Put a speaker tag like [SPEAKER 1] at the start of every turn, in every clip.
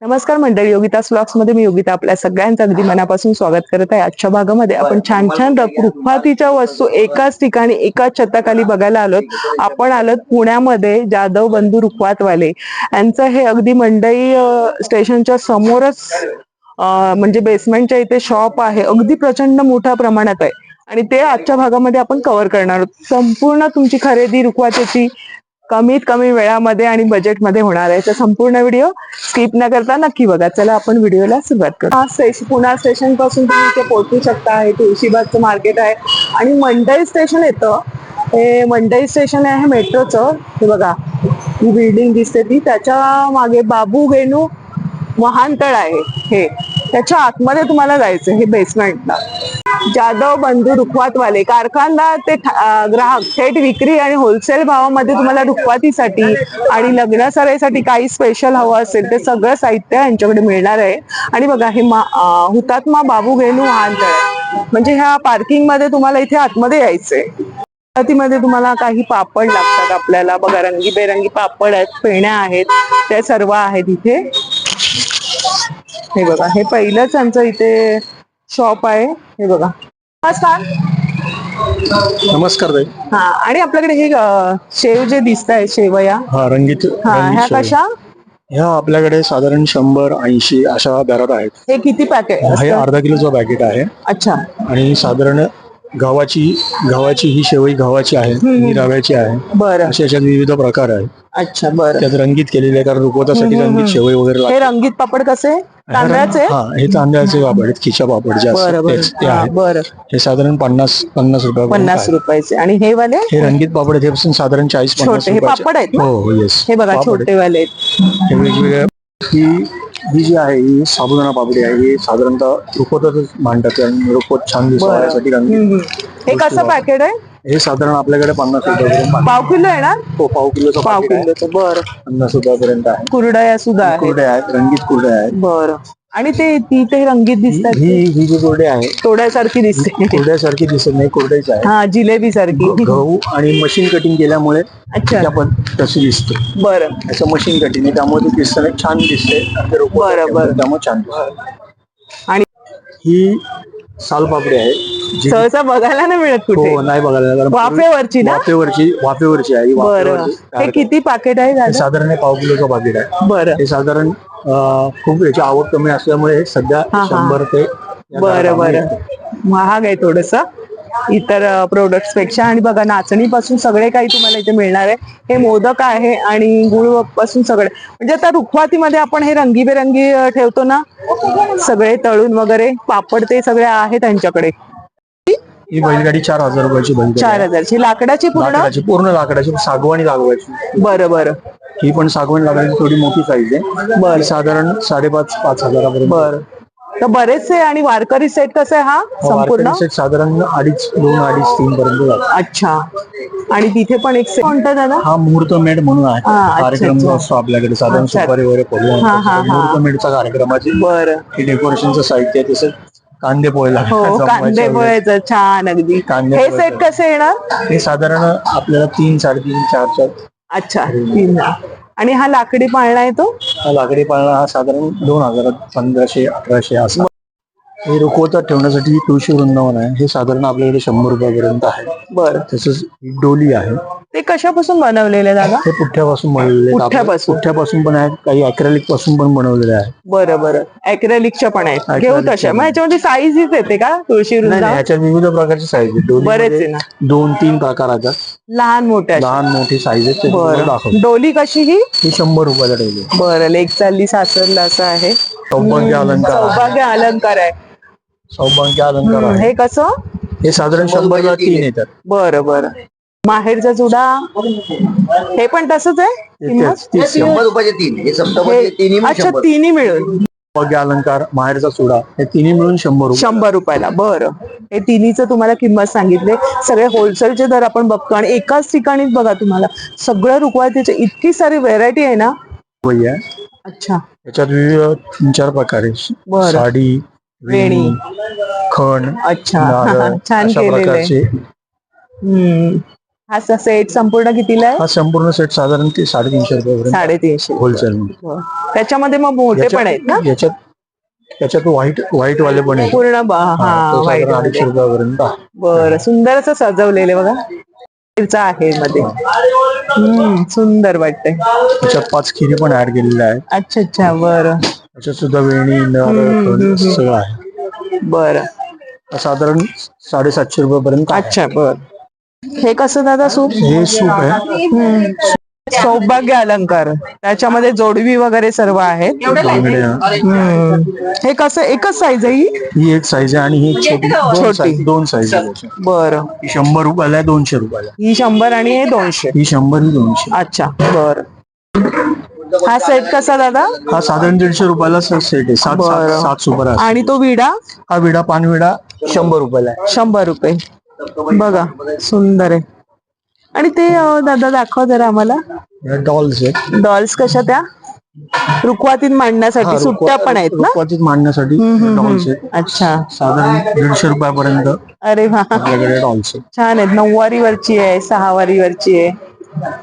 [SPEAKER 1] नमस्कार मंडळी, योगितास व्लॉग्स मध्ये मी योगिता आपल्या सगळ्यांचं अगदी मनापासून स्वागत करत आहे. आजच्या भागामध्ये आपण छान छान रुखवातीच्या वस्तू एकाच ठिकाणी एकाच छताखाली बघायला आलोत. आपण आलोत पुण्यामध्ये जाधव बंधू रुखवातवाले यांचं हे अगदी मंडई स्टेशनच्या समोरच म्हणजे बेसमेंटच्या इथे शॉप आहे. अगदी प्रचंड मोठ्या प्रमाणात आहे आणि ते आजच्या भागामध्ये आपण कव्हर करणार आहोत. संपूर्ण तुमची खरेदी रुखवातीची कमीत कमी वेळामध्ये आणि बजेटमध्ये होणार आहे. तर संपूर्ण व्हिडिओ स्किप न करता नक्की बघा. चला आपण व्हिडिओला सुरुवात करू. पुणा स्टेशन पासून तुम्ही इथे पोहोचू शकता. हे तुळशीबागचं मार्केट आहे आणि मंडई स्टेशन येतं. हे मंडई स्टेशन आहे मेट्रोचं. हे बघा, ही बिल्डिंग दिसते ती, त्याच्या मागे बाबू गेनू वाहनतळ आहे. हे त्याच्या आतमध्ये तुम्हाला जायचं, हे बेसमेंटला. जाधव बंधू रुखवातवाले कारखानदार ते ग्राहक थेट विक्री आणि होलसेल भावामध्ये तुम्हाला रुखवातीसाठी आणि लग्न सराईसाठी काही स्पेशल हवं असेल ते सगळं साहित्य यांच्याकडे मिळणार आहे. आणि बघा, हे हुतात्मा बाबू गेनू वाहनतळ, म्हणजे ह्या पार्किंग मध्ये तुम्हाला इथे आतमध्ये यायचंय. मध्ये तुम्हाला काही पापड लागतात आपल्याला. बघा, रंगीबेरंगी पापड आहेत, फेण्या आहेत, त्या सर्व आहेत इथे. हे बघा, हे पहिलंच आमचं इथे शॉप आहे. हे बघा. नमस्कार.
[SPEAKER 2] नमस्कार ताई.
[SPEAKER 1] हा, आणि आपल्याकडे हे शेव जे दिसत आहे, शेवया
[SPEAKER 2] रंगीत,
[SPEAKER 1] ह्या कशा?
[SPEAKER 2] ह्या आपल्याकडे साधारण 100-80 अशा दरात आहेत.
[SPEAKER 1] हे किती पॅकेट?
[SPEAKER 2] हे अर्धा किलोचं पॅकेट आहे.
[SPEAKER 1] अच्छा.
[SPEAKER 2] आणि साधारण गव्हाची ही शेवई गव्हाची आहे, ही रव्याची आहे.
[SPEAKER 1] बरं.
[SPEAKER 2] अशा याच्यात विविध प्रकार आहेत.
[SPEAKER 1] अच्छा, बरं.
[SPEAKER 2] त्यात रंगीत केलेले आहे, कारण रुखवतासाठी रंगीत शेवई वगैरे.
[SPEAKER 1] हे रंगीत पापड कसे? तांदळाचे?
[SPEAKER 2] हा, हे तांदळाचे पापड आहेत, खिचा पापड जे असतात ते आहेत.
[SPEAKER 1] बरं.
[SPEAKER 2] हे साधारण 50 रुपये.
[SPEAKER 1] 50 रुपयाचे. आणि हे वाले?
[SPEAKER 2] हे रंगीत पापड आहेत, हे साधारण 40-50
[SPEAKER 1] हे पापड आहेत.
[SPEAKER 2] हो, येस.
[SPEAKER 1] हे बघा, छोटे वाले आहेत.
[SPEAKER 2] हे वेगवेगळ्या. ही जी आहे ही साबुदाणा पापडी आहे. ही साधारणतः रुखवतातच मांडतात आणि रुखवत छान दिसण्यासाठी.
[SPEAKER 1] हे कसं पॅकेट आहे?
[SPEAKER 2] हे साधारण आपल्याकडे 50 रुपयापर्यंत.
[SPEAKER 1] पाव किलो आहे ना?
[SPEAKER 2] हो, पाव किलोचं.
[SPEAKER 1] बरं.
[SPEAKER 2] 50 रुपयापर्यंत आहे.
[SPEAKER 1] कुरडया सुद्धा आहेत.
[SPEAKER 2] कुरड्या आहेत, रंगीत कुरड्या आहेत.
[SPEAKER 1] बरं. आणि ते रंगीत दिसतात.
[SPEAKER 2] ही जी कुरडे आहे
[SPEAKER 1] तोड्यासारखी दिसते.
[SPEAKER 2] कुरड्यासारखी दिसत नाही, कुरड्याच आहे.
[SPEAKER 1] हा, जिलेबी सारखी.
[SPEAKER 2] गहू आणि मशीन कटिंग केल्यामुळे
[SPEAKER 1] अच्छा,
[SPEAKER 2] पण तशी दिसते.
[SPEAKER 1] बरं.
[SPEAKER 2] असं मशीन कटिंग आहे, त्यामुळे ते दिसताना छान दिसते.
[SPEAKER 1] बरं.
[SPEAKER 2] त्यामुळे छान दिसते.
[SPEAKER 1] आणि
[SPEAKER 2] ही सालपापडी आहे,
[SPEAKER 1] सहसा बघायला नाही मिळत कुठे.
[SPEAKER 2] हो, नाही बघायला.
[SPEAKER 1] वाफेवरची ना?
[SPEAKER 2] वाफेवरची आहे.
[SPEAKER 1] बरं. हे किती पॅकेट आहे?
[SPEAKER 2] साधारण पाव किलोचं पाकिट आहे.
[SPEAKER 1] बरं.
[SPEAKER 2] हे साधारण खूप याची आवक कमी असल्यामुळे सध्या 100 ते.
[SPEAKER 1] बरं. महाग आहे थोडस इतर प्रोडक्ट्स पेक्षा. आणि बघा, नाचणी पासून सगळे काही तुम्हाला इथे मिळणार आहे. हे मोदक आहे आणि गुळ पासून सगळे, म्हणजे आता रुखवातीमध्ये आपण हे रंगीबेरंगी ठेवतो ना, सगळे तळून वगैरे पापड, ते सगळे आहे त्यांच्याकडे.
[SPEAKER 2] ही बैलगाडी 4000 रुपयाची.
[SPEAKER 1] 4000ची. लाकडाची?
[SPEAKER 2] पूर्ण लाकडाची, सागवानी लाकडाची.
[SPEAKER 1] बरं.
[SPEAKER 2] ही पण सागवानी लाकडाची, थोडी मोठी साईज आहे.
[SPEAKER 1] बरं.
[SPEAKER 2] साधारण 5,500 हजारापर्यंत.
[SPEAKER 1] बरं. तर बरेचसे. आणि वारकरी सेट कसा आहे हा संपूर्ण?
[SPEAKER 2] सेट साधारण 2.5-3 पर्यंत जातो.
[SPEAKER 1] अच्छा. आणि तिथे पण एक सेट कोणता दादा?
[SPEAKER 2] हा मुहूर्तमेढ म्हणून आहे. कार्यक्रम असतो आपल्याकडे, साधारण सुपारी वगैरे फोडून मुहूर्तमेढचा कार्यक्रमाचे. बरं. हे डेकोरेशनचं साहित्य आहे. तसं कांदे पोहे लागतात.
[SPEAKER 1] कांदे पोह्याचं छान अगदी. हे सेट कसे येणार?
[SPEAKER 2] हे साधारण आपल्याला 3, 3.5, 4.
[SPEAKER 1] अच्छा, 3. आणि हा लाकडी पाळणा आहे तो?
[SPEAKER 2] हा लाकडी पाळणा हा साधारण 2000, 1500-1800 असा. हे रुखवतात ठेवण्यासाठी तुळशी वृंदावन आहे. हे साधारण आपल्याकडे 100 रुपयापर्यंत आहे.
[SPEAKER 1] बरं.
[SPEAKER 2] तसंच डोली आहे.
[SPEAKER 1] ते कशापासून बनवलेले दादा?
[SPEAKER 2] हे पुठ्ठ्यापासून बनवलेले. पुठ्ठ्यापासून पण आहेत, काही अॅक्रेलिक पासून पण बनवलेले आहे.
[SPEAKER 1] बरं. अॅक्रेलिकच्या पण आहेत. घेऊ तशा. मग ह्याच्यामध्ये साईज येते का तुळशी वृंदावन?
[SPEAKER 2] ह्याच्यात विविध प्रकारची साईज आहे.
[SPEAKER 1] बरेच आहे ना.
[SPEAKER 2] 2-3 प्रकार आहेत.
[SPEAKER 1] लहान मोठी साईज आहे. डोली कशी? ही
[SPEAKER 2] 100 रुपयाला डोली.
[SPEAKER 1] बरं. लेक चालली सासरला असं आहे.
[SPEAKER 2] सौभाग्य
[SPEAKER 1] अलंकार आहे. हे कसं?
[SPEAKER 2] हे साधारण 100ला 3 येतात.
[SPEAKER 1] बरं. माहेरचा चुडा हे पण तसंच आहे?
[SPEAKER 3] 100 रुपयाचे 3. हे सप्तपदी.
[SPEAKER 1] अच्छा, तिन्ही मिळून.
[SPEAKER 2] सौभाग्य अलंकार, माहेरचा चुडा, हे तिन्ही मिळून 100
[SPEAKER 1] रुपयाला. बरं. हे तिन्हीचं तुम्हाला किंमत सांगितले. सगळे होलसेलचे दर आपण बघतो आणि एकाच ठिकाणी बघा तुम्हाला सगळं रुखवातीचे इतकी सारी व्हेरायटी आहे ना. अच्छा.
[SPEAKER 2] याच्यात विविध 3-4 प्रकार आहे. साडी, वेणी, खण.
[SPEAKER 1] अच्छा. छान केलेले. हा सेट संपूर्ण कितीला आहे?
[SPEAKER 2] हा संपूर्ण सेट साधारण ते 350 रुपयापर्यंत
[SPEAKER 1] 350
[SPEAKER 2] होलसेल
[SPEAKER 1] त्याच्यामध्ये मग मोठे पण आहेत ना?
[SPEAKER 2] याच्यात व्हाईट वाले पण आहेत.
[SPEAKER 1] पूर्ण
[SPEAKER 2] तो
[SPEAKER 1] व्हाईट
[SPEAKER 2] साधारण 250 रुपयापर्यंत आहे.
[SPEAKER 1] बरं, सुंदर असं सजवलेलं बघा आहे मध्ये. सुंदर वाटतंय.
[SPEAKER 2] त्याच्यात 5 खिरी पण ऍड केलेल्या आहेत.
[SPEAKER 1] अच्छा अच्छा, बरं.
[SPEAKER 2] त्याच्यात सुद्धा वेणी सगळं आहे.
[SPEAKER 1] बरं,
[SPEAKER 2] साधारण 750 रुपयापर्यंत.
[SPEAKER 1] अच्छा, बर. हे कसं दादा सूप?
[SPEAKER 2] हे सूप आहे
[SPEAKER 1] सौभाग्य अलंकार, त्याच्यामध्ये जोडवी वगैरे सर्व आहेत. हे कसं, एकच साईज आहे
[SPEAKER 2] ही एक साईज आहे आणि ही छोटी दोन साईज आहे.
[SPEAKER 1] बरं.
[SPEAKER 2] ही 100 रुपयाला आहे, 200 रुपयाला.
[SPEAKER 1] ही 100 आणि हे 200.
[SPEAKER 2] ही 100 ही 200.
[SPEAKER 1] अच्छा, बर. हा सेट कसा दादा?
[SPEAKER 2] हा साधारण 150 रुपयाला सेट आहे. 7 सुपर आहे.
[SPEAKER 1] आणि तो विडा?
[SPEAKER 2] हा विडा, पानविडा 100 रुपयाला आहे.
[SPEAKER 1] 100 रुपये. बघा, सुंदर आहे. आणि ते दादा दाखव जरा आम्हाला.
[SPEAKER 2] डॉल्स आहेत.
[SPEAKER 1] डॉल्स कशा त्या? रुखवातीत मांडण्यासाठी सुट्ट्या पण आहेत ना?
[SPEAKER 2] रुखवातीत मांडण्यासाठी डॉल्स आहेत. अच्छा, साधारण 150 रुपयापर्यंत.
[SPEAKER 1] अरे वा,
[SPEAKER 2] आपल्याकडे डॉल्स आहेत.
[SPEAKER 1] छान आहेत. 9 वारीवरची आहे, 6 वारीवरची आहे.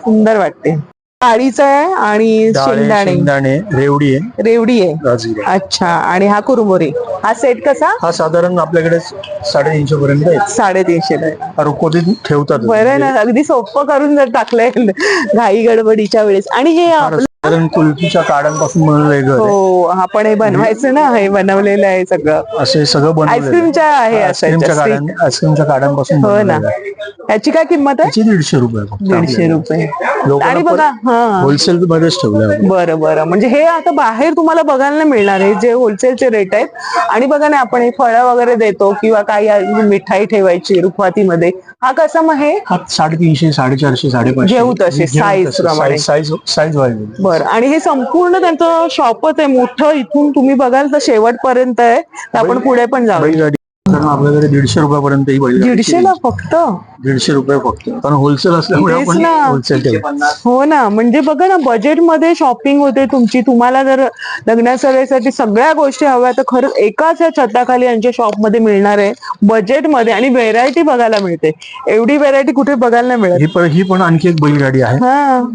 [SPEAKER 1] सुंदर वाटते. डाळीचं आहे आणि
[SPEAKER 2] शेंगदाणे, रेवडी आहे.
[SPEAKER 1] अच्छा, आणि हा कुरमुरी. हा सेट कसा?
[SPEAKER 2] हा साधारण आपल्याकडे 350 पर्यंत आहे.
[SPEAKER 1] 350
[SPEAKER 2] रुखवतीत ठेवतात.
[SPEAKER 1] बरं ना, अगदी सोपं करून जर टाकलंय घाई गडबडीच्या वेळेस. आणि हे
[SPEAKER 2] साधारण कुल्फीच्या काड्यांपासून बनवलेलं.
[SPEAKER 1] हो, आपण हे बनवायचं ना, हे बनवलेलं आहे सगळं.
[SPEAKER 2] असे सगळं
[SPEAKER 1] आईस्क्रीमच्या आहे.
[SPEAKER 2] आईस्क्रीमच्या काड्यांपासून.
[SPEAKER 1] हो ना. याची काय किंमत आहे?
[SPEAKER 2] 150 रुपये.
[SPEAKER 1] 150 रुपये. आणि बघा,
[SPEAKER 2] होलसेल मध्येच ठेवलं.
[SPEAKER 1] बरं बरं. म्हणजे हे आता बाहेर तुम्हाला बघायला नाही मिळणार आहे, जे होलसेलचे रेट आहेत. आणि बघा ना, आपण हे फळं वगैरे देतो किंवा काही मिठाई ठेवायची रुखवातीमध्ये. हा कसा मग हे? 350,
[SPEAKER 2] 450, 550
[SPEAKER 1] घेऊ तसे साईज
[SPEAKER 2] वाईज.
[SPEAKER 1] बरं. आणि हे संपूर्ण त्यांचं शॉपच आहे मोठं. इथून तुम्ही बघाल तर शेवटपर्यंत आहे. तर आपण पुढे पण जाऊ.
[SPEAKER 2] आपल्याकडे 150 रुपयापर्यंत.
[SPEAKER 1] 150 ला फक्त?
[SPEAKER 2] 150 रुपये फक्त, कारण होलसेल असल्यामुळे आपण होलसेल ठेवतो.
[SPEAKER 1] हो ना, म्हणजे बघा ना, बजेटमध्ये शॉपिंग होते तुमची. तुम्हाला जर लग्नासाठी सगळ्या गोष्टी हव्या तर खरंच एकाच या छताखाली यांच्या शॉपमध्ये मिळणार आहे, बजेटमध्ये. आणि व्हेरायटी बघायला मिळते. एवढी व्हेरायटी कुठे बघायला नाही मिळत.
[SPEAKER 2] ही पण आणखी एक बैलगाडी आहे,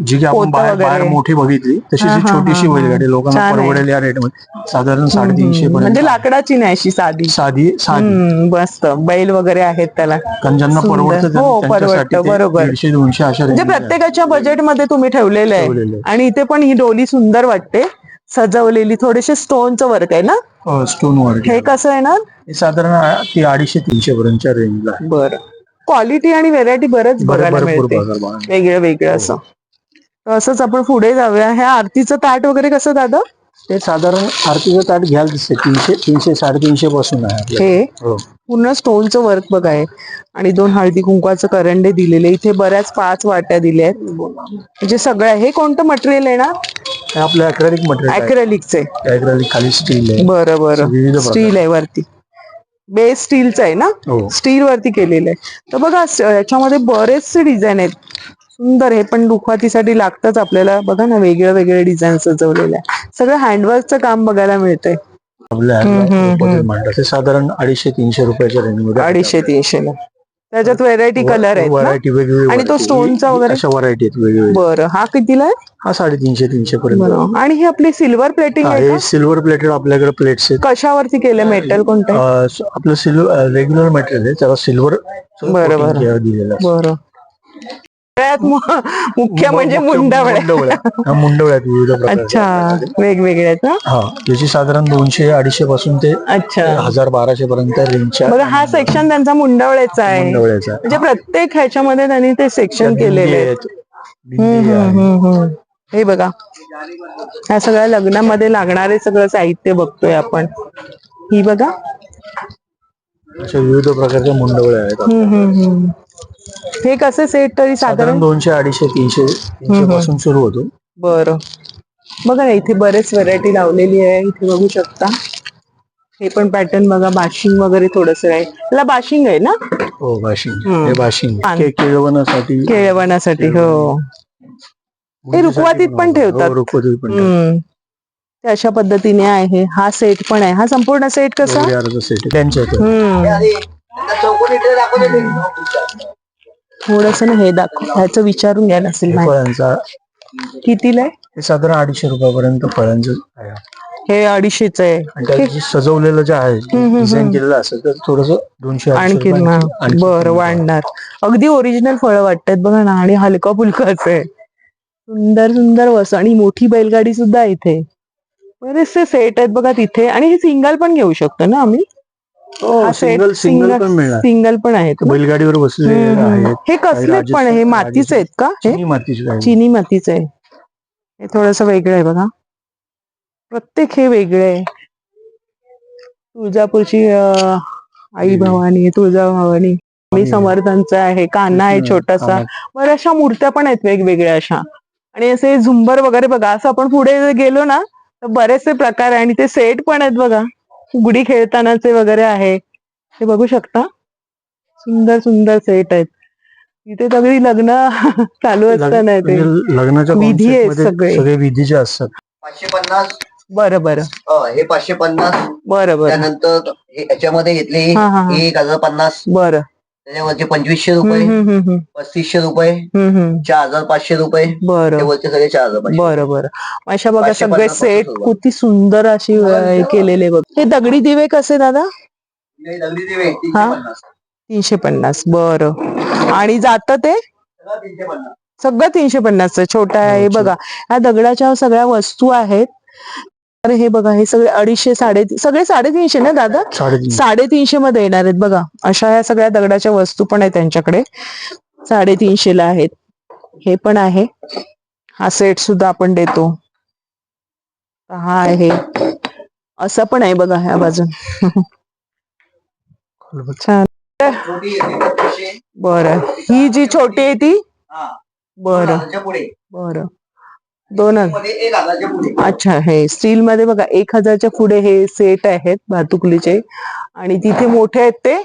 [SPEAKER 2] जी की आपण बाहेर मोठी बघितली तशी छोटीशी बैलगाडी लोकांना परवडेल या रेटमध्ये. साधारण 350 पर्यंत. म्हणजे
[SPEAKER 1] लाकडाची नाही, अशी साधी. मस्त बैल वगैरे आहेत त्याला.
[SPEAKER 2] ज्यांना परवडतं.
[SPEAKER 1] हो, परवडतं. बरोबर.
[SPEAKER 2] 150-200 अशा
[SPEAKER 1] म्हणजे प्रत्येकाच्या बजेटमध्ये तुम्ही ठेवलेलं आहे. आणि इथे पण ही डोली सुंदर वाटते, सजवलेली. थोडेसे स्टोनचं वर्क आहे ना?
[SPEAKER 2] Stone work.
[SPEAKER 1] हे कसं आहे ना?
[SPEAKER 2] साधारण 250-300 पर्यंतच्या रेंजला.
[SPEAKER 1] बरं. क्वालिटी आणि व्हेरायटी बरंच बघायला मिळते, वेगळं वेगळं असं. असंच आपण पुढे जाऊया. ह्या आरतीचं ताट वगैरे कसं दादा?
[SPEAKER 2] ते साधारण आरतीचं ताट घ्याल दिसते 300, 350 पासून आहे.
[SPEAKER 1] हे पूर्ण स्टोनचं वर्क बघ आहे. आणि 2 हळदी कुंकवाचं करंडे दिलेले. इथे बऱ्याच 5 वाट्या दिल्या आहेत. म्हणजे सगळं. हे कोणतं मटेरियल आहे ना?
[SPEAKER 2] आपलं अॅक्रेलिक मटेरियल.
[SPEAKER 1] अॅक्रेलिकचे.
[SPEAKER 2] अॅक्रेलिक खाली स्टील आहे.
[SPEAKER 1] बरं बरं. स्टील आहे वरती. बेस स्टीलचं आहे ना? स्टील वरती केलेलं आहे. तर बघा, याच्यामध्ये बरेचसे डिझाईन आहेत. सुंदर. हे पण रुखवातीसाठी लागतच आपल्याला. बघा ना, वेगळं वेगळे डिझाईन सजवलेलं आहे. सगळं हँडवर्कचं काम बघायला मिळतंय.
[SPEAKER 2] साधारण 250-300 रुपयाच्या रेंजमध्ये.
[SPEAKER 1] 250-300 ला. त्याच्यात व्हेरायटी कलर आहेत.
[SPEAKER 2] व्हरायटी वेगवेगळी.
[SPEAKER 1] आणि तो स्टोनचा वगैरे
[SPEAKER 2] अशा व्हरायटी आहेत वेगवेगळ्या.
[SPEAKER 1] बरं. हा कितीला आहे?
[SPEAKER 2] हा 350-300 पर्यंत.
[SPEAKER 1] आणि ही आपली सिल्वर प्लेटिंग आहे?
[SPEAKER 2] सिल्वर प्लेटेड आपल्याकडे प्लेट्स आहेत.
[SPEAKER 1] कशावरती केलं? मेटल कोणतं?
[SPEAKER 2] आपलं सिल्वर रेग्युलर मटेरियल आहे, त्याला सिल्वर
[SPEAKER 1] दिलेलं. बरं. सगळ्यात मुख्य म्हणजे मुंडवळ्या.
[SPEAKER 2] मुंडवळ्यात विविध प्रकार.
[SPEAKER 1] अच्छा, वेगवेगळे आहेत ना?
[SPEAKER 2] हा, याची साधारण 200-250 पासून ते 1000-1200 पर्यंत रेंजच्या.
[SPEAKER 1] बघा, हा सेक्शन त्यांचा मुंडवळ्याचा आहे. म्हणजे प्रत्येक ह्याच्यामध्ये त्यांनी ते सेक्शन केलेले आहेत. हे बघा, ह्या सगळ्या लग्नामध्ये लागणारे सगळं साहित्य बघतोय आपण. ही बघा,
[SPEAKER 2] अशा विविध प्रकारच्या मुंडवळ्या आहेत.
[SPEAKER 1] हे कसे सेट तरी साधारण
[SPEAKER 2] 200-250-300 पासून सुरू होतो.
[SPEAKER 1] बरं. बघा ना, इथे बरेच व्हरायटी लावलेली आहे. इथे बघू शकता. हे पण पॅटर्न बघा. बाशिंग वगैरे थोडस आहे. त्याला बाशिंग आहे ना?
[SPEAKER 2] हो, बाशिंग. हे बाशिंग केळवणासाठी.
[SPEAKER 1] हो, हे रुखवातीत पण ठेवतात.
[SPEAKER 2] रुखवातीत पण.
[SPEAKER 1] अशा पद्धतीने आहे. हा सेट पण आहे. हा संपूर्ण सेट कसा? थोडस ना हे दाखव, ह्याचं विचारून घ्या नसेल
[SPEAKER 2] हे
[SPEAKER 1] माहिती.
[SPEAKER 2] फळांचा
[SPEAKER 1] कितीला आहे
[SPEAKER 2] हे साधारण 250 रुपयापर्यंत फळांचं आहे.
[SPEAKER 1] हे? 250 आहे.
[SPEAKER 2] आणि त्यात जे सजवलेलं जे आहे डिझाईन केलेलं असेल तर थोडस 200-250
[SPEAKER 1] आणखी
[SPEAKER 2] रुपयांची आणखी
[SPEAKER 1] बरं
[SPEAKER 2] किंमत आहे.
[SPEAKER 1] वाढणार. अगदी ओरिजिनल फळं वाटतात बघा ना, आणि हलका फुलका आहे. सुंदर सुंदर वस्तू आणि मोठी बैलगाडी सुद्धा आहे इथे. बरेचसे सेट आहेत बघा तिथे. आणि हे सिंगल पण घेऊ शकतो ना आम्ही?
[SPEAKER 2] हो,
[SPEAKER 1] हा सेट
[SPEAKER 2] सिंगल पण मिळणार.
[SPEAKER 1] सिंगल पण आहेत ना?
[SPEAKER 2] बैलगाडीवर बसलेले आहेत.
[SPEAKER 1] हे कसले पण हे मातीचे आहेत का? हे
[SPEAKER 2] चिनी मातीचे आहे.
[SPEAKER 1] चिनी मातीचे आहे. हे थोडस वेगळं आहे बघा, प्रत्येक हे वेगळे आहे. तुळजापूरची आई भवानी, तुळजाभवानी, मी समर्थांचं आहे, कान्हा आहे छोटासा. बऱ्याचशा मूर्त्या पण आहेत वेगवेगळ्या अशा. आणि असे झुंबर वगैरे बघा, असं आपण पुढे गेलो ना तर बरेचसे प्रकार आहे. आणि ते सेट पण आहेत बघा, उघडी खेळतानाचे वगैरे आहे, ते बघू शकता. सुंदर सुंदर सेट आहेत इथे. सगळी लग्न चालू असताना ते
[SPEAKER 2] लग्नाच्या
[SPEAKER 1] विधी आहेत
[SPEAKER 2] concept मध्ये सगळे विधीचे असतात.
[SPEAKER 3] 550.
[SPEAKER 1] बरं बरं
[SPEAKER 3] हे 550.
[SPEAKER 1] बरं बरं
[SPEAKER 3] त्यानंतर याच्यामध्ये घेतले
[SPEAKER 1] हा, हा, हा.
[SPEAKER 3] हे 1050.
[SPEAKER 1] बरं.
[SPEAKER 3] त्याच्यावरचे 2500 रुपये, 3500 रुपये, 4500 रुपये.
[SPEAKER 1] बरं
[SPEAKER 3] वरचे सगळे 4500.
[SPEAKER 1] बरं बरं. अशा बघा
[SPEAKER 3] 550
[SPEAKER 1] सगळे
[SPEAKER 3] पासून
[SPEAKER 1] सेट
[SPEAKER 3] सुरुवात.
[SPEAKER 1] किती सुंदर अशी हे केलेले बघ. हे दगडी दिवे कसे दादा?
[SPEAKER 3] हे दगडी दिवे 350.
[SPEAKER 1] 350. बरं. आणि जातं ते
[SPEAKER 3] सगळं 350.
[SPEAKER 1] सगळं 350. छोटा आहे हे बघा. ह्या दगडाच्या सगळ्या वस्तू आहेत. तर हे बघा, हे सगळे 250, सगळे 350 ना दादा? 350 मध्ये येणार आहेत बघा. अशा ह्या सगळ्या दगडाच्या वस्तू पण आहेत त्यांच्याकडे, 350 ला आहेत. हे पण आहे. हा सेट सुद्धा आपण देतो. हा आहे, असं पण आहे बघा ह्या बाजून. छान.
[SPEAKER 3] छोटी येते 2500.
[SPEAKER 1] बरं. ही जी छोटी आहे ती?
[SPEAKER 3] हा.
[SPEAKER 1] बरं
[SPEAKER 3] 2000च्या पुढे.
[SPEAKER 1] बरं. 2000
[SPEAKER 3] मध्ये 1000च्या पुढे.
[SPEAKER 1] अच्छा. हे स्टील मध्ये बघा 1000च्या पुढे हे सेट आहेत भातुकलीचे. आणि तिथे मोठे आहेत ते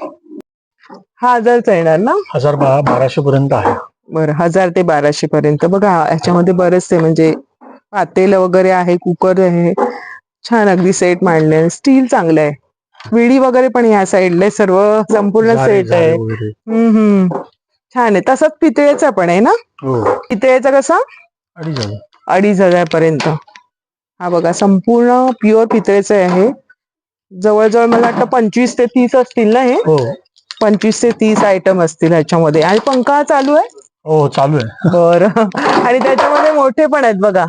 [SPEAKER 1] 1000चा येणार ना?
[SPEAKER 2] 1200 पर्यंत आहे.
[SPEAKER 1] बरं. 1000 ते 1200 पर्यंत बघा. ह्याच्यामध्ये बरेचसे म्हणजे पातेलं वगैरे आहे, कुकर आहे. छान अगदी सेट मांडले. स्टील चांगलं आहे. विडी वगैरे पण ह्या साईडला सर्व संपूर्ण सेट आहे. छान आहे. तसंच पितळेचा पण आहे ना? पितळेचा कसा? 2500 पर्यंत. हा बघा, संपूर्ण प्युअर पितळेचं आहे. जवळजवळ मला वाटतं 25 ते 30 असतील ना हे? 25 ते 30 आयटम असतील ह्याच्यामध्ये. आणि पंखा चालू आहे?
[SPEAKER 2] हो, चालू आहे.
[SPEAKER 1] बरं. आणि त्याच्यामध्ये मोठे पण आहेत बघा,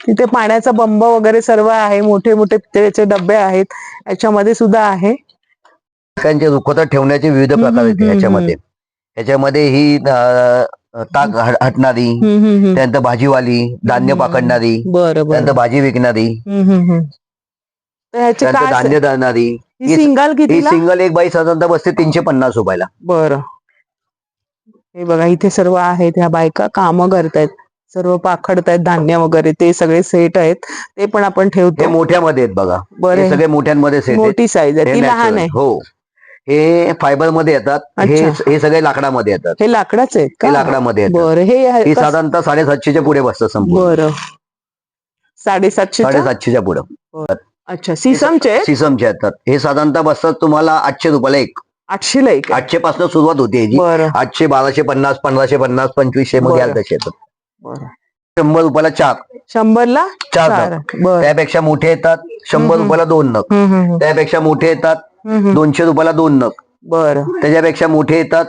[SPEAKER 1] तिथे पाण्याचा बंब वगैरे सर्व आहे. मोठे मोठे पितळेचे डबे आहेत याच्यामध्ये सुद्धा आहे.
[SPEAKER 3] पिकांचे रुखवत ठेवण्याचे विविध प्रकार आहेत ह्याच्यामध्ये ही ताक हटणारी, त्यानंतर भाजीवाली, धान्य पाकडणारी,
[SPEAKER 1] बरं
[SPEAKER 3] त्यानंतर भाजी विकणारी,
[SPEAKER 1] तर ह्याचे
[SPEAKER 3] त्यानंतर
[SPEAKER 1] काय
[SPEAKER 3] धान्य दळणारी.
[SPEAKER 1] ही सिंगल
[SPEAKER 3] ही
[SPEAKER 1] कितीला?
[SPEAKER 3] सिंगल एक बाई साधारणतः बसते 350 रुपयाला.
[SPEAKER 1] बरं. हे बघा, इथे सर्व आहेत. ह्या बायका कामं करतायत, सर्व पाखडतायत धान्य वगैरे. ते सगळे सेट आहेत, ते पण आपण
[SPEAKER 3] हे
[SPEAKER 1] ठेवतो.
[SPEAKER 3] मोठ्यामध्ये आहेत बघा.
[SPEAKER 1] बरं.
[SPEAKER 3] हे सगळे मोठ्यांमध्ये सेट आहेत.
[SPEAKER 1] मोठी साईज आहे,
[SPEAKER 3] हे
[SPEAKER 1] ती लहान
[SPEAKER 3] natural.
[SPEAKER 1] आहे.
[SPEAKER 3] हो, हे फायबर मध्ये येतात. हे सगळे लाकडामध्ये येतात.
[SPEAKER 1] हे लाकडाचे आहेत
[SPEAKER 3] हे
[SPEAKER 1] का?
[SPEAKER 3] लाकडामध्ये येतात.
[SPEAKER 1] बरं. हे
[SPEAKER 3] साधारणतः 750च्या पुढे बसतं संपूर्ण.
[SPEAKER 1] बरं. 750.
[SPEAKER 3] 750च्या पुढे.
[SPEAKER 1] अच्छा. सिसमचे?
[SPEAKER 3] सिसमचे येतात. हे साधारणतः बसतात तुम्हाला 800 रुपयाला एक.
[SPEAKER 1] 800 ला एक?
[SPEAKER 3] 800 पासून सुरुवात होते ह्याची.
[SPEAKER 1] बरं
[SPEAKER 3] 800, 1250, 1550, 2500 मध्ये
[SPEAKER 1] बरं.
[SPEAKER 3] तसे येतात.
[SPEAKER 1] बरं.
[SPEAKER 3] 100 रुपयाला 4.
[SPEAKER 1] 100 ला
[SPEAKER 3] 4
[SPEAKER 1] 4.
[SPEAKER 3] नग.
[SPEAKER 1] बरं.
[SPEAKER 3] त्यापेक्षा मोठे येतात 100 रुपयाला 2 नग. त्यापेक्षा मोठे येतात 200 रुपयाला 2 नग.
[SPEAKER 1] बरं.
[SPEAKER 3] त्याच्यापेक्षा मोठे येतात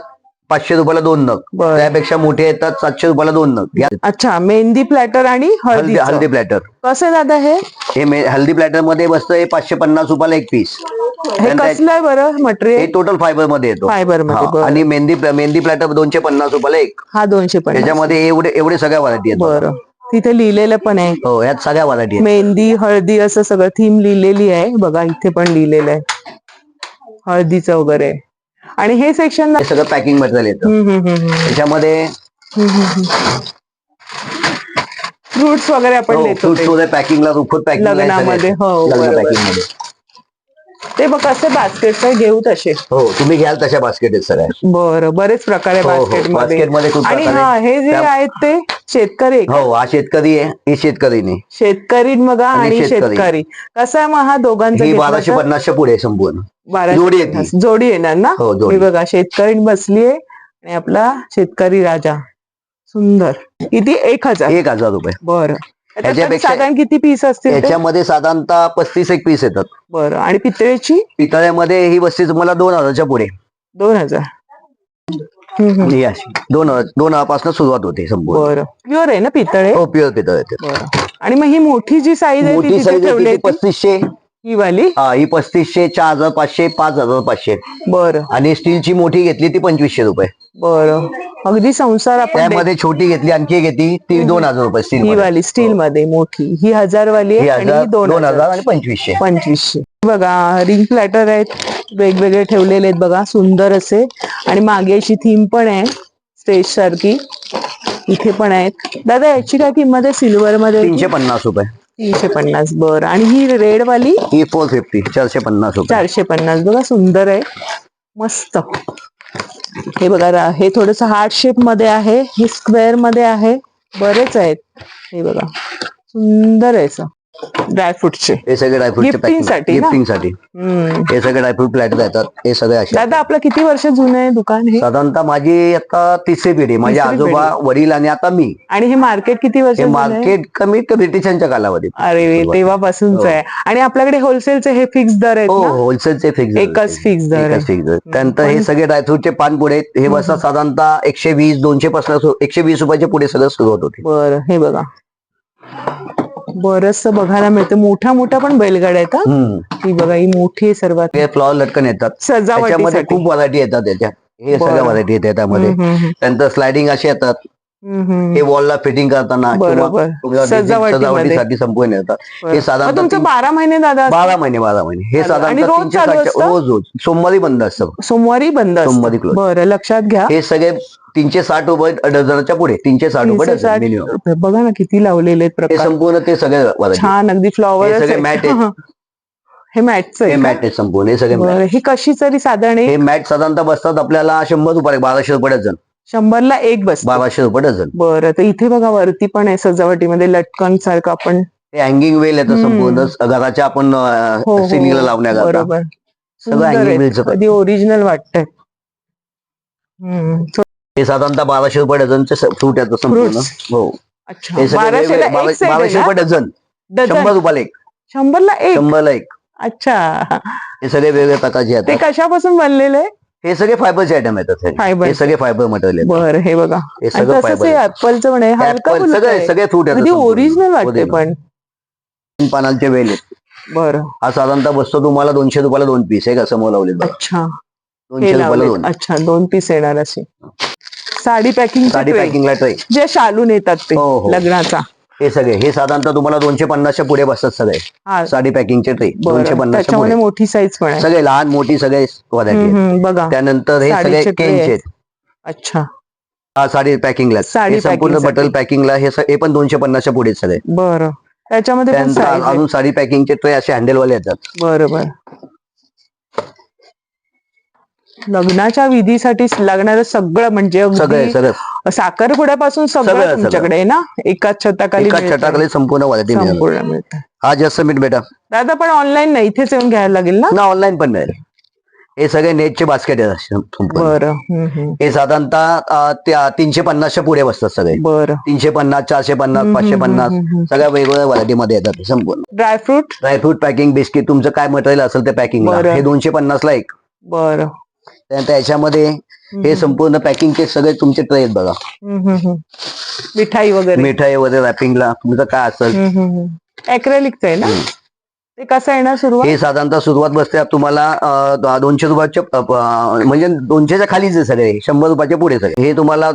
[SPEAKER 3] 500 रुपयाला 2 नग.
[SPEAKER 1] बरं.
[SPEAKER 3] त्यापेक्षा मोठे येतात 700 रुपयाला 2 नग.
[SPEAKER 1] अच्छा. मेहंदी प्लॅटर आणि
[SPEAKER 3] हल्दी प्लॅटर.
[SPEAKER 1] कसं दादा हे?
[SPEAKER 3] हल्दी प्लॅटर मध्ये बसतं हे 550 रुपयाला एक पीस.
[SPEAKER 1] हे कसलं आहे बरं
[SPEAKER 3] हे
[SPEAKER 1] मटेरियल?
[SPEAKER 3] टोटल फायबर मध्ये येतो.
[SPEAKER 1] फायबर मध्ये.
[SPEAKER 3] हा.
[SPEAKER 1] बरं.
[SPEAKER 3] आणि मेहंदी प्लॅटर 250 रुपयाला एक.
[SPEAKER 1] हा 250.
[SPEAKER 3] त्याच्यामध्ये एवढे सगळ्या व्हरायटी आहेत.
[SPEAKER 1] बरं. तिथे लिहिलेलं पण आहे.
[SPEAKER 3] हो, यात सगळ्या व्हरायटी आहेत.
[SPEAKER 1] मेहंदी, हळदी असं सगळं थीम लिहिलेली आहे बघा. इथे पण लिहिलेलं आहे हळदीचं वगैरे. आणि हे सेक्शन
[SPEAKER 3] हे सगळं पॅकिंग मटेरियल येतं. त्याच्यामध्ये
[SPEAKER 1] फ्रुट्स वगैरे आपण देतो
[SPEAKER 3] फ्रुट्स वगैरे पॅकिंगला, रुखवत पॅकिंग
[SPEAKER 1] लग्नामध्ये. हो,
[SPEAKER 3] पॅकिंग मध्ये.
[SPEAKER 1] ते बघ कसे बास्केट घेऊ तसे.
[SPEAKER 3] हो, तुम्ही घ्याल तशा बास्केट आहेत सगळ्या.
[SPEAKER 1] बरं. बरेच प्रकार आहे बास्केट मध्ये.
[SPEAKER 3] खूप
[SPEAKER 1] आणि
[SPEAKER 3] प्रकार आहे.
[SPEAKER 1] हे जे आहेत ते शेतकरी.
[SPEAKER 3] हो, हा शेतकरी आहे. हे शेतकरी नाही.
[SPEAKER 1] शेतकरी बघा आणि शेतकरी. कसा आहे मग हा दोघांचा?
[SPEAKER 3] 1250च्या पुढे संपूर्ण.
[SPEAKER 1] 1250 जोडी येणार ना?
[SPEAKER 3] हो, जोडी.
[SPEAKER 1] हे बघा, शेतकरी बसलीये आणि आपला शेतकरी राजा सुंदर. किती? 1,000.
[SPEAKER 3] 1,000 रुपये.
[SPEAKER 1] बरं.
[SPEAKER 3] ह्याच्यापेक्षा-
[SPEAKER 1] साधारण किती पीस असतील ते?
[SPEAKER 3] याच्यामध्ये साधारणतः 35 एक पीस येतात.
[SPEAKER 1] बरं. आणि पितळेची?
[SPEAKER 3] पितळ्यामध्ये ही वस्ती तुम्हाला 2,000च्या पुढे.
[SPEAKER 1] 2,000.
[SPEAKER 3] ही अशी 2,000 पासून सुरुवात होते संपूर्ण.
[SPEAKER 1] बरं. प्युअर आहे ना पितळे?
[SPEAKER 3] हो, प्युअर पितळ येते.
[SPEAKER 1] बरं. आणि मग ही मोठी जी साईज आहे ती
[SPEAKER 3] मोठी
[SPEAKER 1] तिथे
[SPEAKER 3] साईज
[SPEAKER 1] ठेवली आहे ती?
[SPEAKER 3] 3500.
[SPEAKER 1] ही वाली?
[SPEAKER 3] हा, ही 3500, 4,500, 5,500.
[SPEAKER 1] बरं
[SPEAKER 3] आणि स्टीलची मोठी घेतली ती 2,500 रुपये.
[SPEAKER 1] बरं. अगदी संसार आपण
[SPEAKER 3] त्यामध्ये छोटी घेतली, आणखी एक घेतली ती 2,000 रुपये
[SPEAKER 1] ही
[SPEAKER 3] स्टील.
[SPEAKER 1] वाली स्टील मध्ये मोठी, ही 1,000 वाली आहे आणि ही
[SPEAKER 3] 2,000 आणि 2,500.
[SPEAKER 1] 2,500. बघा रिंग प्लॅटर आहेत, वेगवेगळे ठेवलेले आहेत बघा, सुंदर असे. आणि मागे अशी थीम पण आहे स्टेज सारखी, इथे पण आहेत. दादा याची काय किंमत आहे सिल्वर मध्ये?
[SPEAKER 3] 350 रुपये.
[SPEAKER 1] 350. बरं. आणि ही रेड वाली?
[SPEAKER 3] ही 450, 450 रुपये.
[SPEAKER 1] 450. बघा सुंदर आहे, मस्त. हे बघा, हे थोडस हार्ट शेप मध्ये आहे, हे स्क्वेअर मध्ये आहे, बरेच आहेत. हे बघा सुंदर आहे असं. ड्रायफ्रुटचे
[SPEAKER 3] हे सगळे ड्रायफ्रूटचे
[SPEAKER 1] गिफ्टिंग साठी ना?
[SPEAKER 3] गिफ्टिंग साठी हे सगळे ड्रायफ्रूट प्लॅटर येतात. हे सगळे असे.
[SPEAKER 1] दादा आपलं किती वर्ष जुनं आहे दुकान हे?
[SPEAKER 3] साधारणतः माझी आता 3री पिढी. माझे
[SPEAKER 1] तिसरी
[SPEAKER 3] आजोबा, वडील आणि आता मी.
[SPEAKER 1] आणि हे मार्केट किती वर्ष
[SPEAKER 3] हे
[SPEAKER 1] जुनं आहे?
[SPEAKER 3] मार्केट कमीत कमी ब्रिटिशांच्या कालावधीत.
[SPEAKER 1] अरे तेव्हापासूनच आहे. आणि आपल्याकडे होलसेलचे हे फिक्स दर आहेत
[SPEAKER 3] हो,
[SPEAKER 1] ना?
[SPEAKER 3] होलसेलचे फिक्स.
[SPEAKER 1] एकच फिक्स दर आहे.
[SPEAKER 3] फिक्स. त्यानंतर हे सगळे ड्रायफ्रूटचे पानपुडे हे बसतात साधारणतः 120, 200 पासून 120 रुपयाच्या पुढे सगळं सुरुवात होते.
[SPEAKER 1] बरं. हे बघा बरस बघायला मिळतं. मोठ्या मोठ्या पण बैलगाड्या आहेत हा. ही बघा, ही मोठी आहे सर्वात.
[SPEAKER 3] हे फ्लॉवर लटकन येतात. त्याच्यामध्ये
[SPEAKER 1] सजावटीसाठी.
[SPEAKER 3] खूप व्हरायटी येतात त्याच्या. हे सगळ्या व्हरायटी येतात त्यामध्ये. त्यानंतर स्लायडिंग असे येतात. हे वॉलला फिटिंग करताना
[SPEAKER 1] बरोबर.
[SPEAKER 3] किंवा सजावटीसाठी संपूर्ण येतात. हे साधारणतः
[SPEAKER 1] तुमचं 12 महिने दादा असतं?
[SPEAKER 3] 12 महिने. हे
[SPEAKER 1] आणि
[SPEAKER 3] साधारणतः
[SPEAKER 1] रोज चालू
[SPEAKER 3] 360
[SPEAKER 1] असतं?
[SPEAKER 3] रोज सोमवारी बंद असतं.
[SPEAKER 1] सोमवारी बंद असतं.
[SPEAKER 3] सोमवारी close.
[SPEAKER 1] बरं, लक्षात घ्या.
[SPEAKER 3] हे सगळे 360 रुपये डझनच्या पुढे. 360 रुपये डझन
[SPEAKER 1] 360
[SPEAKER 3] मिनिमम.
[SPEAKER 1] रुपये. बघा ना किती लावलेले आहेत
[SPEAKER 3] हे
[SPEAKER 1] प्रकार.
[SPEAKER 3] संपूर्ण ते सगळे variety.
[SPEAKER 1] छान अगदी फ्लॉवर.
[SPEAKER 3] हे सगळे मॅट आहेत.
[SPEAKER 1] हे मॅटच
[SPEAKER 3] हे मॅट आहे संपूर्ण. हे सगळे
[SPEAKER 1] आहे. ही कशी तरी साधारण
[SPEAKER 3] हे मॅट साधारणतः बसतात आपल्याला 100 रुपये, 1,200 रुपये डझन.
[SPEAKER 1] 100ला एक बस.
[SPEAKER 3] 1,200 रुपये डझन.
[SPEAKER 1] बरं. तर इथे बघा वरती पण आहे सजावटीमध्ये लटकन सारखं आपण.
[SPEAKER 3] हे हँगिंग वेल येतं संपूर्ण घराच्या आपण सिलिंगला लावण्याकरता.
[SPEAKER 1] बरोबर.
[SPEAKER 3] सगळं hanging wheels चं.
[SPEAKER 1] कधी ओरिजिनल वाटतंय.
[SPEAKER 3] हे साधारणतः 1,200 रुपये डझनचे फ्रूट येतं संपूर्ण.
[SPEAKER 1] Fruits.
[SPEAKER 3] हो.
[SPEAKER 1] अच्छा.
[SPEAKER 3] हे सगळे 1,200 रुपये डझन. 100 रुपयाला एक.
[SPEAKER 1] 100ला एक.
[SPEAKER 3] 100ला एक.
[SPEAKER 1] अच्छा.
[SPEAKER 3] हे सगळे वेगवेगळ्या प्रकारचे
[SPEAKER 1] ते
[SPEAKER 3] येतात.
[SPEAKER 1] कशापासून बनलेले आहे?
[SPEAKER 3] हे सगळे फायबरचे आयटम येतात.
[SPEAKER 1] Fiber.
[SPEAKER 3] हे सगळे फायबर मटेरियल.
[SPEAKER 1] बरं. हे बघा,
[SPEAKER 3] हे सगळं
[SPEAKER 1] तसंच
[SPEAKER 3] fiber.
[SPEAKER 1] ऍपलचं पण आहे, हलका फुलका आहे.
[SPEAKER 3] सगळे फ्रूट
[SPEAKER 1] अगदी ओरिजिनल वाटते पण.
[SPEAKER 3] पानांचे वेल आहेत.
[SPEAKER 1] बरं.
[SPEAKER 3] हा साधारणतः बसतो तुम्हाला 200 रुपयाला 2 पीस. एक असं लावले.
[SPEAKER 1] अच्छा.
[SPEAKER 3] 200 रुपयाला 2.
[SPEAKER 1] अच्छा, 2 पीस येणार असे. साडी पॅकिंग.
[SPEAKER 3] साडी पॅकिंगला ट्रे.
[SPEAKER 1] जे शालून येतात ते
[SPEAKER 3] हो, हो.
[SPEAKER 1] लग्नाचा.
[SPEAKER 3] हे सगळे हे साधारणतः तुम्हाला 250च्या पुढे बसतात सगळे.
[SPEAKER 1] हा.
[SPEAKER 3] साडी पॅकिंगचे ट्रे 250च्या
[SPEAKER 1] त्याच्यामध्ये
[SPEAKER 3] पुढे.
[SPEAKER 1] मोठी साईज पण आहे.
[SPEAKER 3] सगळे लहान मोठी सगळे व्हरायटी.
[SPEAKER 1] बघा.
[SPEAKER 3] त्यानंतर हे सगळे
[SPEAKER 1] साडीचे tray
[SPEAKER 3] केनचे.
[SPEAKER 1] आहेत. अच्छा.
[SPEAKER 3] हा साडी पॅकिंगला.
[SPEAKER 1] साडी
[SPEAKER 3] हे संपूर्ण
[SPEAKER 1] packing साठी.
[SPEAKER 3] बटल पॅकिंगला हे पण 250च्या पुढे सगळे.
[SPEAKER 1] बरं. त्याच्यामध्ये पण
[SPEAKER 3] त्यानंतर
[SPEAKER 1] size आहे.
[SPEAKER 3] अजून साडी पॅकिंगचे ट्रे असे हँडलवाले येतात.
[SPEAKER 1] बरोबर. लग्नाच्या विधीसाठी लागणारं सगळं म्हणजे
[SPEAKER 3] सगळे
[SPEAKER 1] अगदी
[SPEAKER 3] सगळं
[SPEAKER 1] साखरपुड्यापासून सगळं
[SPEAKER 3] सगळं.
[SPEAKER 1] तुमच्याकडे आहे ना? एकाच छताखाली
[SPEAKER 3] एका
[SPEAKER 1] मिळतं.
[SPEAKER 3] छटाखाली संपूर्ण व्हरायटी मिळेल.
[SPEAKER 1] संपूर्ण मिळतं.
[SPEAKER 3] हा जस्ट मीट बेटा.
[SPEAKER 1] दादा पण ऑनलाईन नाही, इथेच येऊन घ्यायला लागेल ना?
[SPEAKER 3] ऑनलाईन पण मिळेल. हे सगळे नेटचे बास्केट आहेत संपूर्ण.
[SPEAKER 1] बरं.
[SPEAKER 3] हे साधारणतः 350च्या पुढे बसतात सगळे.
[SPEAKER 1] बरं.
[SPEAKER 3] 350, 450, 550 सगळ्या वेगवेगळ्या व्हरायटी मध्ये येतात संपूर्ण.
[SPEAKER 1] ड्रायफ्रूट.
[SPEAKER 3] ड्रायफ्रूट पॅकिंग, बिस्किट तुमचं काय मटेरियल असेल ते पॅकिंग.
[SPEAKER 1] बरं.
[SPEAKER 3] हे 250ला एक.
[SPEAKER 1] बरं.
[SPEAKER 3] त्यानंतर याच्यामध्ये हे संपूर्ण पॅकिंगचे सगळे तुमचे ट्रे आहेत बघा.
[SPEAKER 1] मिठाई वगैरे.
[SPEAKER 3] मिठाई वगैरे रॅपिंगला तुमचं काय असेल.
[SPEAKER 1] ऍक्रेलिकचं आहे ना? ते कसं येणार सुरुवात?
[SPEAKER 3] हे साधारणतः सुरुवात बसते तुम्हाला 200 रुपयाच्या म्हणजे 200च्या खालीच आहे सगळे. 100 रुपयाच्या पुढे सगळे. हे तुम्हाला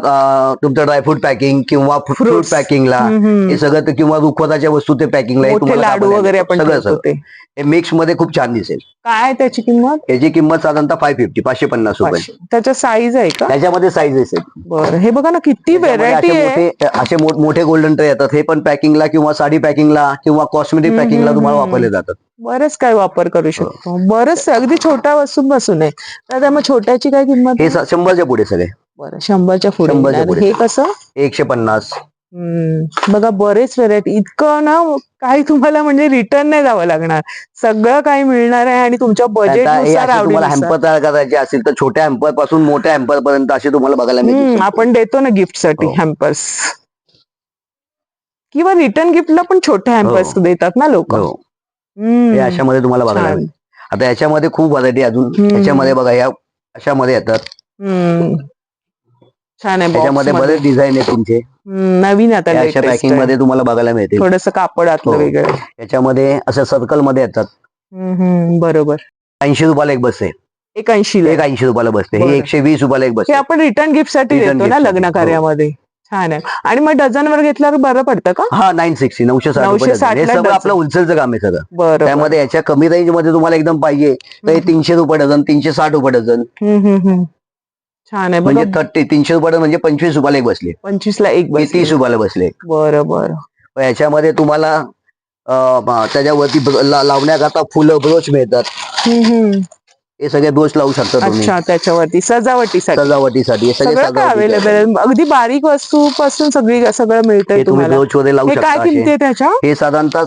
[SPEAKER 3] तुमचं ड्रायफ्रूट पॅकिंग किंवा फ्रूट पॅकिंगला हे सगळं किंवा रुखवताच्या वस्तू ते पॅकिंगला
[SPEAKER 1] मोठे लाडू वगैरे आपण
[SPEAKER 3] सगळं
[SPEAKER 1] ठेवतो ते.
[SPEAKER 3] हे मिक्स मध्ये खूप छान दिसेल.
[SPEAKER 1] काय त्याची किंमत?
[SPEAKER 3] याची किंमत साधारणतः 550 रुपये.
[SPEAKER 1] त्याच्या साईज आहे का?
[SPEAKER 3] त्याच्यामध्ये साईजेस आहेत.
[SPEAKER 1] बरं. हे बघा ना किती व्हेरायटी आहे.
[SPEAKER 3] असे मोठे गोल्डन ट्रे येतात. हे पण पॅकिंगला किंवा साडी पॅकिंगला किंवा कॉस्मेटिक पॅकिंगला तुम्हाला वापरले जातात.
[SPEAKER 1] बरंच काय वापर करू शकतो. बरंच अगदी छोट्या वस्तू बसून आहे. तर मग छोट्याची काय किंमत?
[SPEAKER 3] हे 100च्या पुढे सगळे.
[SPEAKER 1] बरं. 100च्या पुढे.
[SPEAKER 3] 100च्या पुढे.
[SPEAKER 1] हे कसं?
[SPEAKER 3] 150.
[SPEAKER 1] बघा बरेच व्हेरायटी, इतकं ना काही तुम्हाला म्हणजे रिटर्न नाही जावं लागणार, सगळं काही मिळणार आहे आणि तुमच्या
[SPEAKER 3] आता हे
[SPEAKER 1] बजेटनुसार
[SPEAKER 3] असे तुम्हाला
[SPEAKER 1] आवडीनुसार.
[SPEAKER 3] हॅम्पर तयार करायचे असेल तर छोट्या हॅम्पर पासून मोठ्या हॅम्पर पर्यंत असे तुम्हाला बघायला मिळतील.
[SPEAKER 1] आपण देतो ना गिफ्ट साठी
[SPEAKER 3] हो.
[SPEAKER 1] हॅम्पर्स, किंवा रिटर्न गिफ्टला पण छोटे हॅम्पर्स देतात ना लोक.
[SPEAKER 3] हो. हे अशामध्ये तुम्हाला बघायला
[SPEAKER 1] छान.
[SPEAKER 3] मिळेल. आता याच्यामध्ये खूप व्हरायटी अजून याच्यामध्ये बघा, या अशामध्ये येतात.
[SPEAKER 1] छान आहे.
[SPEAKER 3] याच्यामध्ये बरेच डिझाईन आहेत तुमचे,
[SPEAKER 1] नवीन आता
[SPEAKER 3] अशा पॅकिंग मध्ये तुम्हाला बघायला मिळतील.
[SPEAKER 1] थोडस कापड आतलं वेगळं.
[SPEAKER 3] याच्यामध्ये असं सर्कल मध्ये येतात.
[SPEAKER 1] बरोबर.
[SPEAKER 3] 80 रुपयाला एक बसते.
[SPEAKER 1] 80
[SPEAKER 3] रुपयाला बसते. हे 120 रुपयाला एक
[SPEAKER 1] हे
[SPEAKER 3] बसते.
[SPEAKER 1] आपण रिटर्न गिफ्ट साठी देतो ना लग्न कार्यामध्ये. छान आहे. आणि मग डझन वर घेतल्यावर बरं पडतं का?
[SPEAKER 3] हा 960 960 रुपये डझन. हे सगळं आपलं होलसेलचं काम आहे सगळं.
[SPEAKER 1] बरं.
[SPEAKER 3] त्यामध्ये याच्या कमी रेंज मध्ये तुम्हाला एकदम पाहिजे तर 300 रुपये डझन, 360 रुपये डझन.
[SPEAKER 1] छान आहे.
[SPEAKER 3] म्हणजे 300 रुपये म्हणजे 25 रुपयाला एक बसले.
[SPEAKER 1] 25 ला एक बसले.
[SPEAKER 3] 30 रुपयाला बसले.
[SPEAKER 1] बरं बरं.
[SPEAKER 3] याच्यामध्ये तुम्हाला त्याच्यावरती लावण्याकरता फुलं ब्रोच मिळतात. हे सगळे ब्रोच लावू शकता तुम्ही.
[SPEAKER 1] अच्छा, त्याच्यावरती सजावटीसाठी हे
[SPEAKER 3] सगळे
[SPEAKER 1] सगळं अवेलेबल आहे. अगदी बारीक वस्तू पासून सगळं मिळतंय तुम्हाला.
[SPEAKER 3] ब्रोच वगैरे लावू
[SPEAKER 1] हे काय
[SPEAKER 3] शकता.
[SPEAKER 1] किमती आहे त्याच्या?
[SPEAKER 3] हे साधारणतः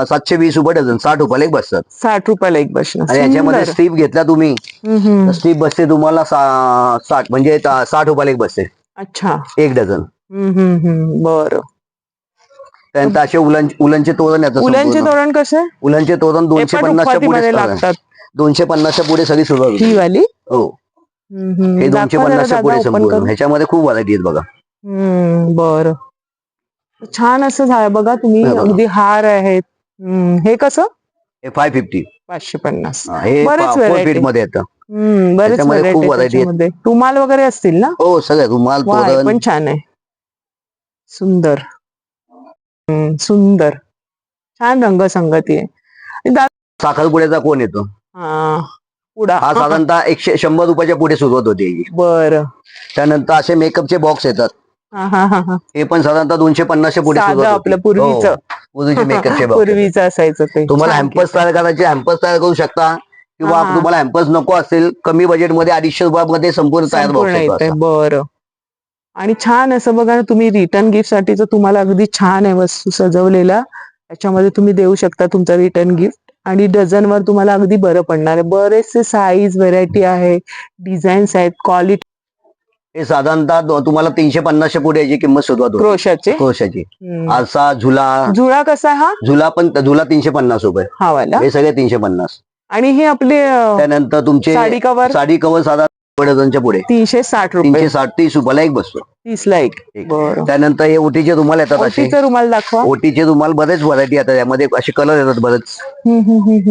[SPEAKER 3] 720 रुपये डझन, 60 रुपयाला एक बसतात.
[SPEAKER 1] 60 रुपयाला एक बसणार.
[SPEAKER 3] आणि याच्यामध्ये स्ट्रीप घेतला तुम्ही, स्ट्रीप बसते तुम्हाला 60 म्हणजे 60 रुपयाला एक बसते.
[SPEAKER 1] अच्छा,
[SPEAKER 3] एक डझन.
[SPEAKER 1] बरं.
[SPEAKER 3] त्यानंतर असे उलनचे तोरण येतात.
[SPEAKER 1] उलनचे तोरण कसे?
[SPEAKER 3] उलनचे तोरण 250च्या पुढे
[SPEAKER 1] लागतात.
[SPEAKER 3] 250च्या पुढे सगळी सुरुवात होती.
[SPEAKER 1] ही वाली?
[SPEAKER 3] हो. हे 250च्या पुढे संपूर्ण. ह्याच्यामध्ये खूप व्हरायटी आहेत बघा.
[SPEAKER 1] बरं. छान असं झालं बघा तुम्ही. अगदी हार आहेत. हे कसं?
[SPEAKER 3] हे 550.
[SPEAKER 1] 550.
[SPEAKER 3] हे
[SPEAKER 1] बरेच
[SPEAKER 3] 4 फीट मध्ये येतं.
[SPEAKER 1] बरेच
[SPEAKER 3] त्याच्यामध्ये खूप व्हरायटी
[SPEAKER 1] आहेत. रुमाल वगैरे असतील ना?
[SPEAKER 3] हो, सगळे रुमाल तोरण
[SPEAKER 1] पण छान आहे. सुंदर सुंदर, छान रंगसंगती आहे.
[SPEAKER 3] साखरपुड्याचा कोण येतो?
[SPEAKER 1] पुडा
[SPEAKER 3] हा साधारणतः 100 रुपयाच्या पुढे सुरुवात होते.
[SPEAKER 1] बरं.
[SPEAKER 3] त्यानंतर असे मेकअपचे बॉक्स येतात. हे पण साधारणतः 250च्या पुढे सुरुवात होते.
[SPEAKER 1] आपलं पूर्वीचं
[SPEAKER 3] मेकअपचे बॉक्स
[SPEAKER 1] पूर्वीचं असायचं ते.
[SPEAKER 3] तुम्हाला हॅम्पर्स तयार करायचे, हॅम्पर्स तयार करू शकता. किंवा तुम्हाला हॅम्पर्स नको असेल, कमी बजेटमध्ये 250 रुपयामध्ये संपूर्ण तयार बॉक्स येतो.
[SPEAKER 1] बरं. आणि छान असं बघा ना, तुम्ही रिटर्न गिफ्ट साठीच तुम्हाला अगदी छान आहे वस्तू सजवलेला. त्याच्यामध्ये तुम्ही देऊ शकता तुमचं रिटर्न गिफ्ट. आणि डझनवर तुम्हाला अगदी बरं पडणार आहे. बरेचसे साईज व्हेरायटी आहे, डिझाईन्स आहेत, क्वालिटी.
[SPEAKER 3] हे साधारणतः तुम्हाला 350च्या पुढे याची किंमत सुरुवात होते. क्रोशाची आरसा, झुला
[SPEAKER 1] कसा हा?
[SPEAKER 3] झुला 350 रुपये.
[SPEAKER 1] हा वाला?
[SPEAKER 3] हे सगळे 350.
[SPEAKER 1] आणि हे आपले
[SPEAKER 3] त्यानंतर तुमचे साडी कव्हर साधारण डझनच्या पुढे
[SPEAKER 1] 360 रुपये.
[SPEAKER 3] 360 30 रुपयाला एक बसतो.
[SPEAKER 1] 30 ला एक.
[SPEAKER 3] त्यानंतर हे ओटीचे रुमाल येतात. असे
[SPEAKER 1] रुमाल दाखवा.
[SPEAKER 3] ओटीचे रुमाल बरेच व्हरायटी येतात. यामध्ये असे कलर येतात बरेच.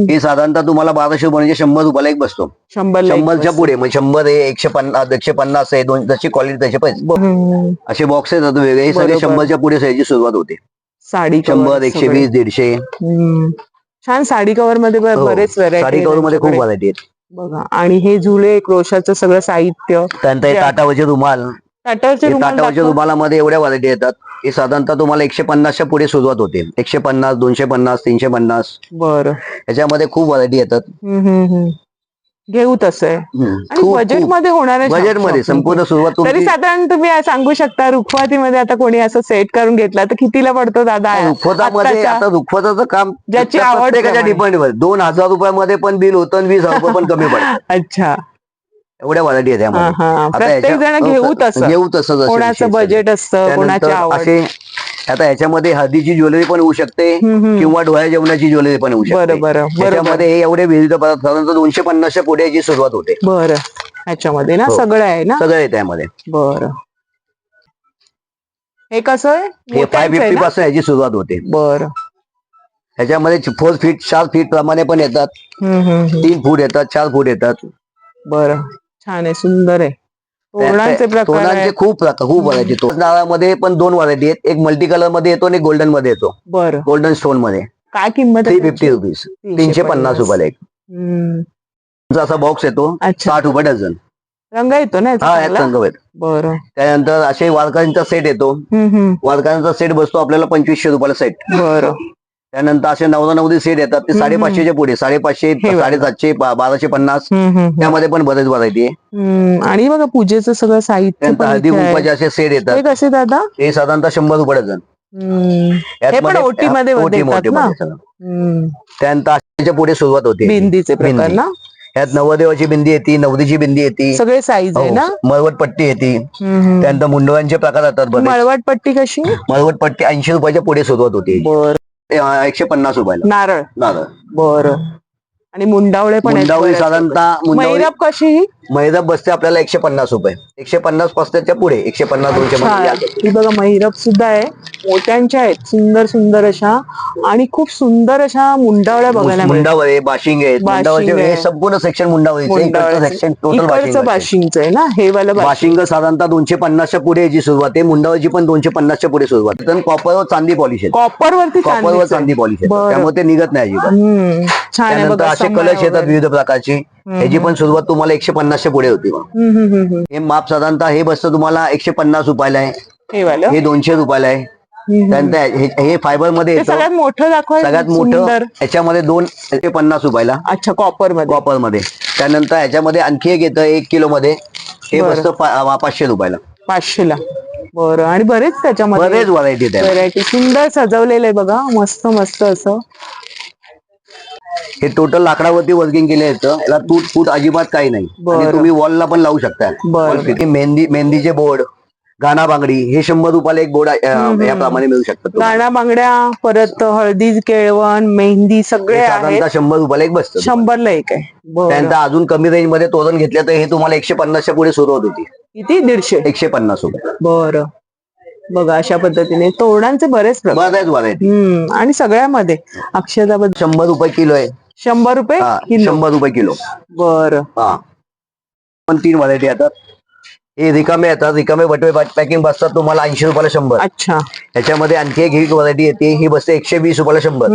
[SPEAKER 3] हे साधारणतः तुम्हाला 1200 म्हणजे 100 रुपयाला एक बसतो. 100च्या पुढे म्हणजे 100 आहे, 150 150 आहे, जशी क्वालिटी त्याचे पैसे. असे बॉक्स येतात वेगळे. हे सगळे 100च्या पुढे याची सुरुवात होते.
[SPEAKER 1] साडी
[SPEAKER 3] 100, 120, 150.
[SPEAKER 1] छान. साडी कव्हर मध्ये बरेच व्हरायटी.
[SPEAKER 3] साडी कव्हर मध्ये खूप व्हरायटी आहेत
[SPEAKER 1] बघा. आणि हे झुले, क्रोशाचं सगळं साहित्य.
[SPEAKER 3] त्यानंतर ताटावरचे रुमाल. ताटावरच्या रुमालामध्ये एवढ्या व्हरायटी येतात. हे साधारणतः तुम्हाला 150च्या पुढे सुरुवात होते. 150, 250, 350.
[SPEAKER 1] बरं.
[SPEAKER 3] याच्यामध्ये खूप व्हरायटी येतात.
[SPEAKER 1] घेऊ तसं आहे. बजेट मध्ये होणार
[SPEAKER 3] बजेटमध्ये संपूर्ण सुरुवात.
[SPEAKER 1] तरी साधारण तुम्ही सांगू शकता, रुखवातीमध्ये आता कोणी असं सेट करून घेतला तर कितीला पडतो दादा?
[SPEAKER 3] रुखवतामध्ये आता रुखवताचं काम
[SPEAKER 1] ज्याची आवड
[SPEAKER 3] डिपेंड. 2000 रुपयामध्ये पण बिल होतं आणि 20,000 रुपये पण कमी पडतात.
[SPEAKER 1] अच्छा,
[SPEAKER 3] एवढ्या व्हरायटी आहे त्यामध्ये.
[SPEAKER 1] प्रत्येक जण घेऊ तसं. कोणाचं बजेट असतं, कोणाची आवड.
[SPEAKER 3] आता याच्यामध्ये हळदीची ज्वेलरी पण होऊ शकते किंवा डोळ्या जेवणाची ज्वेलरी पण होऊ शकते. त्याच्यामध्ये हे एवढे विविध पदार्थ साधारणतः 250च्या पुढे याची सुरुवात होते.
[SPEAKER 1] बरं. ह्याच्यामध्ये ना सगळं आहे ना?
[SPEAKER 3] सगळं आहे त्यामध्ये.
[SPEAKER 1] बरं. हे कसं आहे?
[SPEAKER 3] हे 550 पासून याची सुरुवात होते.
[SPEAKER 1] बरं.
[SPEAKER 3] ह्याच्यामध्ये 4 फीट 4 फीट प्रमाणे पण येतात. 3 फूट येतात, 4 फूट येतात.
[SPEAKER 1] बरं. छान आहे, सुंदर आहे. तोरणांचे
[SPEAKER 3] खूप व्हरायटी. तोरणामध्ये पण 2 व्हरायटी आहेत. एक मल्टी कलर मध्ये येतो आणि गोल्डन मध्ये येतो.
[SPEAKER 1] बरं.
[SPEAKER 3] गोल्डन स्टोन मध्ये.
[SPEAKER 1] काय किंमत?
[SPEAKER 3] 350 रुपीज. 350 रुपयाला एक. असा बॉक्स येतो. 60 रुपये डझन.
[SPEAKER 1] रंग येतो ना?
[SPEAKER 3] रंग येतो.
[SPEAKER 1] बरं.
[SPEAKER 3] त्यानंतर असे वारकांचा सेट येतो. वारकांचा सेट बसतो आपल्याला 2500 रुपयाला सेट.
[SPEAKER 1] बरं.
[SPEAKER 3] त्यानंतर असे 9 सेट येतात ते 550च्या पुढे, 550, 750, 1250. त्यामध्ये पण बरेच व्हरायटी आहे.
[SPEAKER 1] आणि बघा पूजेचं सगळं साहित्य
[SPEAKER 3] त्यानंतर
[SPEAKER 1] पण
[SPEAKER 3] हळदी
[SPEAKER 1] इथे आहे.
[SPEAKER 3] कुंकवाचे असे सेट
[SPEAKER 1] हे
[SPEAKER 3] येतात.
[SPEAKER 1] कसे दादा?
[SPEAKER 3] हे साधारणतः 100 रुपये डझन.
[SPEAKER 1] हे पण ओटी मध्ये देतात ना?
[SPEAKER 3] त्यानंतर अशाच्या पुढे सुरुवात होते
[SPEAKER 1] बिंदीचे प्रकार ना?
[SPEAKER 3] यात नवदेवाची बिंदी येते, नवरीची बिंदी येते,
[SPEAKER 1] सगळे साईज आहे ना?
[SPEAKER 3] मळवट पट्टी येते. त्यानंतर मुंडवांचे प्रकार येतात बरेच.
[SPEAKER 1] मळवट पट्टी कशी?
[SPEAKER 3] मळवट पट्टी 80 रुपयाच्या पुढे सुरुवात होते.
[SPEAKER 1] बर.
[SPEAKER 3] 150 रुपयाला
[SPEAKER 1] नारळ.
[SPEAKER 3] नारळ.
[SPEAKER 1] बर. आणि मुंडावळे पण आहेत
[SPEAKER 3] मुंडावळी
[SPEAKER 1] बऱ्याच
[SPEAKER 3] साधारणतः
[SPEAKER 1] प्रकारचे. मैरप कशी?
[SPEAKER 3] मैरप बसते आपल्याला 150 रुपये. 150 पासूनच्या पुढे 150, 200 मध्ये.
[SPEAKER 1] ही बघा मैरप सुद्धा आहे, मोठ्यांच्या आहेत, सुंदर सुंदर अशा. आणि खूप सुंदर अशा मुंडावळ्या बघायला मिळतात.
[SPEAKER 3] मुंडावळे, बाशिंग आहेत. मुंडावळचे हे संपूर्ण सेक्शन मुंडावळीचं सेक्शन टोटल
[SPEAKER 1] बाशिंगचं आहे ना हे वाला?
[SPEAKER 3] बाशिंग साधारणतः 250च्या पुढे याची सुरुवात आहे. मुंडावळची पण 250च्या पुढे सुरुवात आहे. कॉपर व चांदी पॉलिश आहे.
[SPEAKER 1] कॉपर वरती
[SPEAKER 3] चांदी पॉलिश आहे, त्यामुळे ते निघत नाही अजिबात.
[SPEAKER 1] छान आहे बघा.
[SPEAKER 3] असे कलश येतात विविध प्रकारची. ह्याची पण सुरुवात तुम्हाला 150च्या पुढे होती. हे माप साधारणतः हे बसतं तुम्हाला 150 रुपयाला आहे. हे 200 रुपयाला आहे. त्यानंतर हे फायबर मध्ये येतं.
[SPEAKER 1] सगळ्यात मोठं दाखवा.
[SPEAKER 3] सगळ्यात मोठं याच्यामध्ये 250 रुपयाला.
[SPEAKER 1] अच्छा, कॉपर मध्ये.
[SPEAKER 3] त्यानंतर याच्यामध्ये आणखी एक येतं 1 किलो मध्ये. हे बसतं 500 रुपयाला.
[SPEAKER 1] 500 ला. बरं. आणि बरेच त्याच्यामध्ये
[SPEAKER 3] बरेच व्हरायटी
[SPEAKER 1] सुंदर सजवलेलं आहे बघा, मस्त मस्त असं.
[SPEAKER 3] हे टोटल लाकडावरती वर्किंग केलं येतं. याला तूट फूट अजिबात काही नाही. आणि तुम्ही वॉलला पण लावू शकता. मेहंदीचे बोर्ड, गाणा बांगडी हे 100 रुपयाला एक बोर्ड याप्रमाणे मिळू शकतात.
[SPEAKER 1] गाणा बांगड्या, परत हळदी, केळवण, मेहंदी सगळे
[SPEAKER 3] साधारणतः 100 रुपयाला एक बसतं.
[SPEAKER 1] 100 ला एक आहे.
[SPEAKER 3] त्यानंतर अजून कमी रेंज मध्ये तोरण घेतलं तर हे तुम्हाला 150च्या पुढे सुरुवात होती.
[SPEAKER 1] किती? 150.
[SPEAKER 3] 150 रुपये.
[SPEAKER 1] बरं. बघा अशा पद्धतीने तोरणांचे बरेच प्रकार.
[SPEAKER 3] बरेच व्हरायटी.
[SPEAKER 1] आणि सगळ्यामध्ये अक्षता
[SPEAKER 3] 100 रुपये किलो आहे.
[SPEAKER 1] 100 रुपये किलो.
[SPEAKER 3] 100 रुपये किलो.
[SPEAKER 1] बरं.
[SPEAKER 3] पण 3 व्हरायटी येतात. हे रिकामे येतात. रिकामे बटवे पॅकिंग बसतात तुम्हाला 80 रुपयाला 100.
[SPEAKER 1] अच्छा.
[SPEAKER 3] त्याच्यामध्ये आणखी एक व्हरायटी येते. ही बसते 120 रुपयाला 100.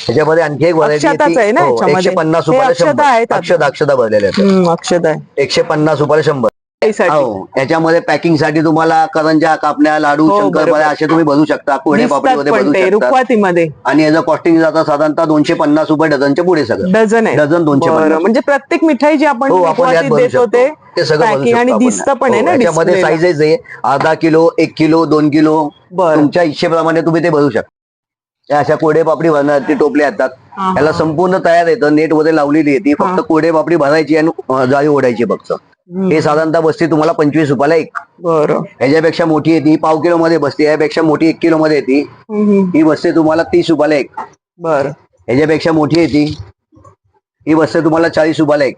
[SPEAKER 3] त्याच्यामध्ये आणखी एक व्हरायटी येते 150 रुपयाला 100. अक्षता भरलेल्या आहेत.
[SPEAKER 1] अक्षता
[SPEAKER 3] 150 रुपयाला 100. याच्यामध्ये पॅकिंग साठी तुम्हाला करंजा, कापण्या, लाडू, शंकरपाळ्या असे तुम्ही भरू शकता. कोरडे पापडीमध्ये भरू शकता. आणि याचं कॉस्टिंग जातं साधारणतः 250 रुपये डझनच्या पुढे. सगळं डझन 250.
[SPEAKER 1] म्हणजे प्रत्येक मिठाई जी आपण देतो ते सगळं आणि दिसतं पण आहे ना.
[SPEAKER 3] त्याच्यामध्ये साईजेस आहे 1/2 किलो, 1 किलो, 2 किलो. तुमच्या इच्छेप्रमाणे तुम्ही ते भरू शकता. अशा कोरडे पापडी भरण्यासाठी टोपल्या येतात. याला संपूर्ण तयार येतं. नेट मध्ये लावलेली येते. फक्त कोरडे पापडी भरायची आणि जाळी ओढायची फक्त. हे साधारणतः बसते तुम्हाला 25 रुपयाला एक. ह्याच्यापेक्षा मोठी येते, 1/2 किलो मध्ये बसते. यापेक्षा मोठी 1 किलो मध्ये येते. ही बसते तुम्हाला 30 रुपयाला एक. ह्याच्यापेक्षा मोठी येते, ही बसते तुम्हाला 40 रुपयाला एक.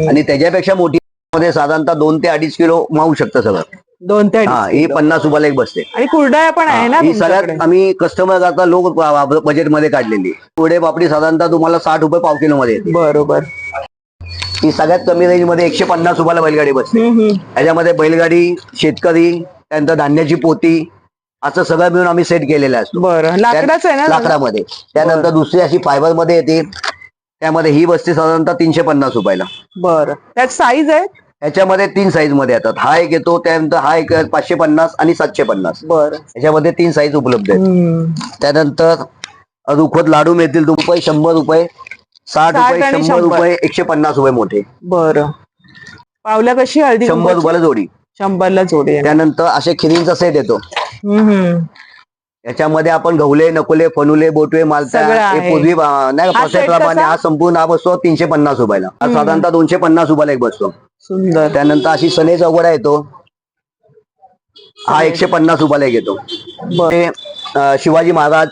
[SPEAKER 3] आणि त्याच्यापेक्षा मोठी मध्ये साधारणतः 2 ते 2.5 किलो मावू शकतं सगळं.
[SPEAKER 1] 2 ते 2.5.
[SPEAKER 3] ही 50 रुपयाला एक बसते.
[SPEAKER 1] आणि कुरडया पण आहे ना?
[SPEAKER 3] ही सगळ्यात आम्ही कस्टमर करता लोक बजेट मध्ये काढलेली. कोरडे पापडी साधारणतः तुम्हाला 60 रुपये 1/2 किलो मध्ये येते.
[SPEAKER 1] बरोबर.
[SPEAKER 3] ही सगळ्यात कमी रेंज मध्ये 150 रुपयाला बैलगाडी बसते. याच्यामध्ये बैलगाडी, शेतकरी, त्यानंतर धान्याची पोती असं सगळं मिळून आम्ही सेट केलेलं असतो.
[SPEAKER 1] बरं. लाकडाच आहे ना?
[SPEAKER 3] लाकडामध्ये. त्यानंतर दुसरी अशी फायबर मध्ये येते. त्यामध्ये ही बसते साधारणतः 350 रुपयाला.
[SPEAKER 1] बरं. त्यात साईज आहे?
[SPEAKER 3] याच्यामध्ये 3 साईज मध्ये येतात. हा एक येतो, त्यानंतर हा एक 550 आणि 750.
[SPEAKER 1] बरं.
[SPEAKER 3] याच्यामध्ये 3 साईज उपलब्ध आहेत. त्यानंतर रुखवत लाडू मिळतील तुम्हाला 100 रुपये, 60 रुपये, 100 रुपये, 150 रुपये मोठे.
[SPEAKER 1] बरं. पावल्या कशी? हळदी
[SPEAKER 3] 100 रुपयाला जोडी.
[SPEAKER 1] 100 ला जोडी.
[SPEAKER 3] त्यानंतर असे खिरींचा सेट येतो. याच्यामध्ये आपण गवले, नकुले, फनुले, बोटवे, मालता पूर्वी नाही प्रमाणे हा संपूर्ण हा बसतो 350 रुपयाला. साधारणतः 250 रुपयाला एक बसतो.
[SPEAKER 1] सुंदर.
[SPEAKER 3] त्यानंतर अशी सने चौघडा येतो. हा 150 रुपयाला एक येतो. शिवाजी महाराज.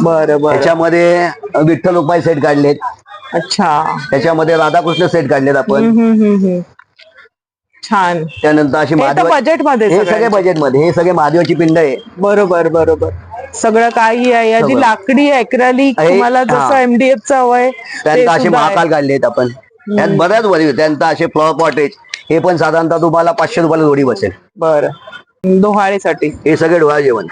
[SPEAKER 1] बरं.
[SPEAKER 3] याच्यामध्ये विठ्ठल रुपये सेट काढलेत.
[SPEAKER 1] अच्छा.
[SPEAKER 3] त्याच्यामध्ये राधाकृष्ण सेट काढलेत आपण.
[SPEAKER 1] छान.
[SPEAKER 3] त्यानंतर अशी
[SPEAKER 1] बजेट मध्ये.
[SPEAKER 3] हे सगळे बजेटमध्ये. हे सगळे महादेवाची पिंड आहे.
[SPEAKER 1] बरोबर. सगळं काही आहे. याची लाकडी, ॲक्रेलिक, तुम्हाला जसं MDF हवंय
[SPEAKER 3] त्यानंतर असे महाकाल काढलेत आपण. त्यात बऱ्याच वरील. त्यानंतर असे फ्लॉवर पॉटेज हे पण साधारणतः तुम्हाला 500 रुपयाला जोडी बसेल.
[SPEAKER 1] बरं. डोहाळेसाठी
[SPEAKER 3] हे सगळे डोळा जेवण.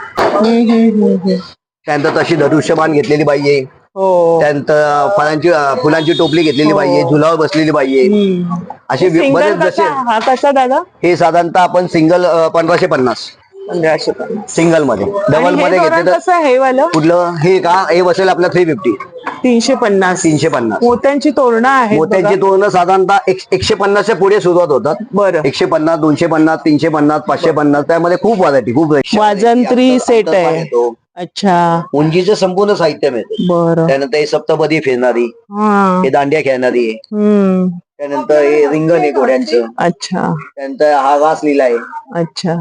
[SPEAKER 3] त्यानंतर तशी धनुष्यबाण घेतलेली पाहिजे. त्यानंतर फुलांची टोपली घेतलेली पाहिजे. झुलावर बसलेली पाहिजे. असे बरेच जसे.
[SPEAKER 1] हा कसा दादा?
[SPEAKER 3] हे साधारणतः आपण सिंगल 1550.
[SPEAKER 1] 1550
[SPEAKER 3] सिंगल मध्ये. डबल
[SPEAKER 1] आणि हे
[SPEAKER 3] मध्ये
[SPEAKER 1] तोरण
[SPEAKER 3] घेतले तर
[SPEAKER 1] कसं आहे हे वालं
[SPEAKER 3] कुठलं हे का हे बसेल आपल्या 350.
[SPEAKER 1] 350.
[SPEAKER 3] 350.
[SPEAKER 1] मोत्यांची तोरणं आहेत
[SPEAKER 3] मोत्यांची
[SPEAKER 1] बघा.
[SPEAKER 3] तोरणं साधारणतः 150च्या पुढे सुरुवात होतात.
[SPEAKER 1] बरं
[SPEAKER 3] 150, 250, 350, 550 त्यामध्ये खूप व्हरायटी खूप
[SPEAKER 1] वाजंत्री सेट आहे. अच्छा
[SPEAKER 3] उंचीचं संपूर्ण साहित्य मिळते.
[SPEAKER 1] बरं
[SPEAKER 3] त्यानंतर हे सप्तपदी फिरणारी,
[SPEAKER 1] हा
[SPEAKER 3] हे दांडिया खेळणारी आहे. त्यानंतर हे रिंगण आहे घोड्यांचं.
[SPEAKER 1] अच्छा
[SPEAKER 3] त्यानंतर हा रास लिला आहे.
[SPEAKER 1] अच्छा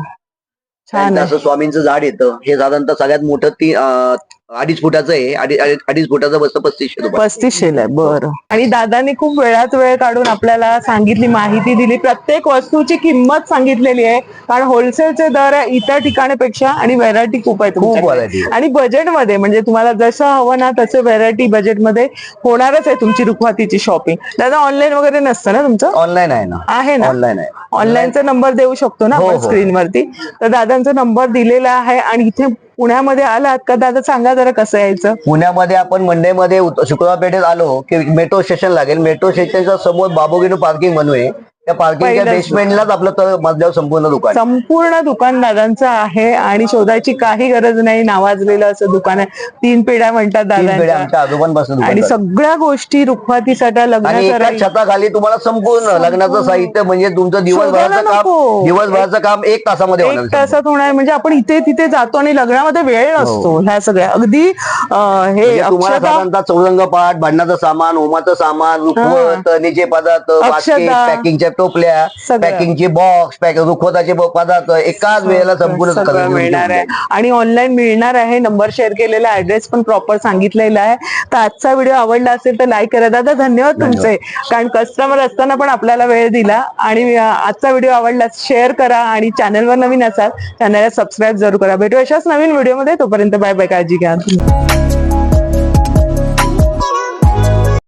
[SPEAKER 1] छान
[SPEAKER 3] त्यानंतर
[SPEAKER 1] आहे.
[SPEAKER 3] असं स्वामींचं झाड येतं. हे साधारणतः सगळ्यात मोठं 2.5 फुटाचं आहे. 2.5 फुटाचं बसतं 3500 रुपये.
[SPEAKER 1] 3500 आहे. बरं. आणि दादानी खूप वेळात वेळ काढून आपल्याला सांगितली, माहिती दिली, प्रत्येक वस्तूची किंमत सांगितलेली आहे. कारण होलसेलचे दर आहे इतर ठिकाणीपेक्षा आणि व्हेरायटी खूप आहे
[SPEAKER 3] खूप
[SPEAKER 1] तुमच्याकडे.
[SPEAKER 3] व्हरायटी
[SPEAKER 1] आणि बजेटमध्ये म्हणजे तुम्हाला जसं हवं ना तसं व्हेरायटी बजेटमध्ये होणारच आहे तुमची रुखवातीची शॉपिंग. दादा ऑनलाईन वगैरे नसतं ना तुमचं?
[SPEAKER 3] ऑनलाईन आहे ना.
[SPEAKER 1] आहे ना.
[SPEAKER 3] ऑनलाईन आहे.
[SPEAKER 1] ऑनलाईनचा नंबर देऊ शकतो ना
[SPEAKER 3] हो,
[SPEAKER 1] आपण
[SPEAKER 3] हो.
[SPEAKER 1] स्क्रीनवरती. तर दादांचा नंबर दिलेला आहे. आणि इथे पुण्यामध्ये आलात का दादा सांगा जरा कसं यायचं.
[SPEAKER 3] पुण्यामध्ये आपण मंडईमध्ये शुक्रवार पेठेत आलो की मेट्रो स्टेशन लागेल. मेट्रो स्टेशनच्या समोर बाबूगिनो पार्किंग म्हणून आहे. त्या पार्किंगच्या
[SPEAKER 1] पहिलंच
[SPEAKER 3] बेसमेंटलाच आपलं मधल्यावर संपूर्ण दुकान.
[SPEAKER 1] संपूर्ण दुकान दादांचं आहे आणि शोधायची काही गरज नाही. नावाजलेलं असं दुकान आहे. 3 पिढ्या म्हणतात
[SPEAKER 3] 3 पिढ्या
[SPEAKER 1] दादांच्या.
[SPEAKER 3] आमच्या आजोबांपासून
[SPEAKER 1] आणि
[SPEAKER 3] दुकान.
[SPEAKER 1] सगळ्या गोष्टी रुखवातीसाठी लग्न
[SPEAKER 3] आणि एका
[SPEAKER 1] करायची
[SPEAKER 3] छताखाली तुम्हाला संपूर्ण लग्नाचं साहित्य म्हणजे तुमचं
[SPEAKER 1] शोधायला नको.
[SPEAKER 3] दिवसभराचं काम 1 तासामध्ये
[SPEAKER 1] 1 तासात होणार. म्हणजे आपण इथे तिथे जातो आणि लग्नामध्ये वेळ नसतो. ह्या सगळ्या अगदी हे
[SPEAKER 3] म्हणजे तुम्हाला
[SPEAKER 1] अक्षता,
[SPEAKER 3] साधारणतः चौरंगपाठ, भांडणाचं सामान, होमाचं सामान, रुखवत, तळणीचे पदार्थ, बास्केट,
[SPEAKER 1] अक्षता.
[SPEAKER 3] पॅकिंगच्या टोपल्या,
[SPEAKER 1] सगळं.
[SPEAKER 3] पॅकिंगचे बॉक्स, रुखवताचे पदार्थ एकाच वेळेला संपूर्ण
[SPEAKER 1] सगळं मिळणार आहे. आणि ऑनलाईन मिळणार आहे. नंबर शेअर केलेला, ऍड्रेस पण प्रॉपर सांगितलेला आहे. तर आजचा व्हिडिओ आवडला असेल तर लाईक करा. दादा धन्यवाद तुमचे, कारण कस्टमर असताना पण आपल्याला वेळ दिला. आणि आजचा व्हिडिओ आवडला शेअर करा आणि चॅनलवर नवीन असाल चॅनलला सबस्क्राईब जरूर करा. भेटू अशाच नवीन व्हिडिओमध्ये. तोपर्यंत बाय बाय, काळजी घ्या.